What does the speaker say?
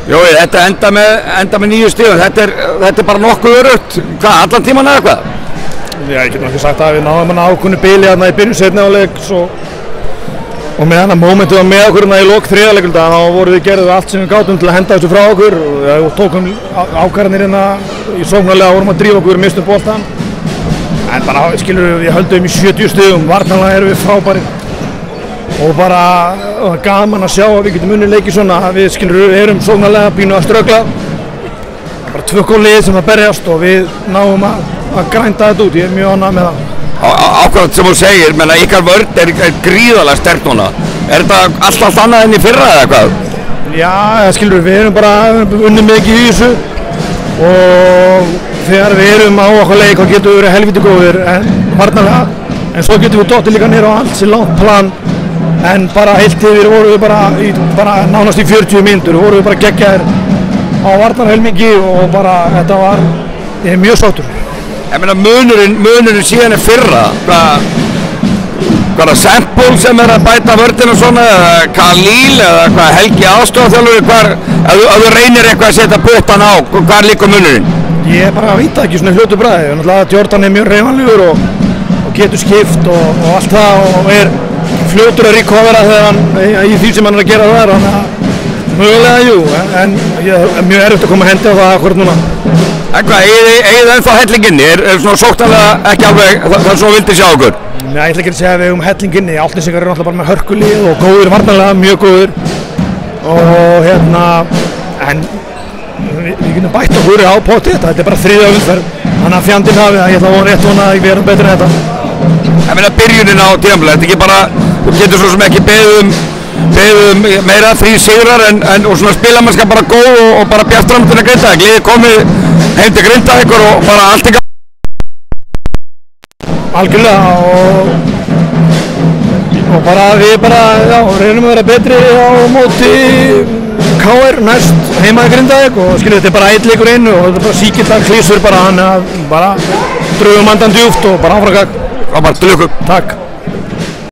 Jó, þetta enda með 9 stigum, þetta bara nokkuð öruggt, hvað, allan tíman eða hvað? Já, ég get náttúrulega sagt að við náðum að ákveðnu bili hérna í byrjun seinni hálfleiks og með hana momentum með okkur hérna í lok þriðja hálfleikunda þá vorum við gerðið allt sem við gátum til að henda þessu frá okkur og tókum ákvarðanir hérna í sóknarlega vorum að drífa okkur, mistum boltann en bara skilur við höldum í 70 stigum, varnarlega erum við frábærir og bara gaman að sjá að við getum unnið leiki svona að við skilur við erum sóknarlega pínu að ströggla bara 2 góð lið sem að berjast og við náum að grænda þetta út, ég er mjög ánægður með það. Ákvæmt sem þú segir, menna ykkar vörn er gríðarlega sterk núna. Er þetta allt annað enn í fyrra eða hvað? Já, skilur við erum bara unnið mikið í þessu og þegar við erum á okkar leik þá getum við verið helviti góðir en varnarlega, en svo getum við dottið líka niður á allt sem langt plan en bara heilt yfir vorum við bara nánast í 40 mínútur vorum við bara geggjaðir á varnarhelmingi og bara þetta var, ég er mjög sáttur. Ég meina munurinn síðan er fyrra, hvaða Sempul sem er að bæta vörðina svona eða Khalil eða hvað Helgi aðstoðarþjálfari, ef þú reynir eitthvað að setja bóttan á, hvað liggur munurinn? Ég bara veit það ekki svona fljótu bræði, náttúrulega Jordan er mjög hreyfanlegur og getur skipt og allt það og er fljótur að recovera þegar hann í því sem hann er að gera þar, þannig að mögulega jú, en mjög erfitt að koma að hendi á það akkurat núna. En hvað, eigið ennþá hellinginni? Er svona sóknarlega ekki alveg það svo vildi sjá okkur? Nei, ég ætla ekki að segja að við eigum hellinginni. Álfnesingar eru náttúrulega bara með hörkulið og góðir varnarlega, mjög góðir. Og hérna, en við getum bætt okkur á potið þetta. Þetta er bara 3. umferð. Þannig að fjandinn hafi það, ég ætla að vona rétt vona að við erum betur en þetta. Ég meina byrjunin á tímabilið, þetta ekki bara, þú getur svo sem ekki beðið meira 3 sigrar og svona spilamennska bara góð og bara bjart fram til að Grindavík. Liðið komið heim til Grindavík og bara allt í gang. Algjörlega og bara við reynum að vera betri á móti KR næst heima í Grindavík og skilur þetta er bara 1 leikur inn og þetta er bara síkildag klísur bara hann að bara drögum andan djúpt og bara áfram gagn. Frábært, til lukku. Takk.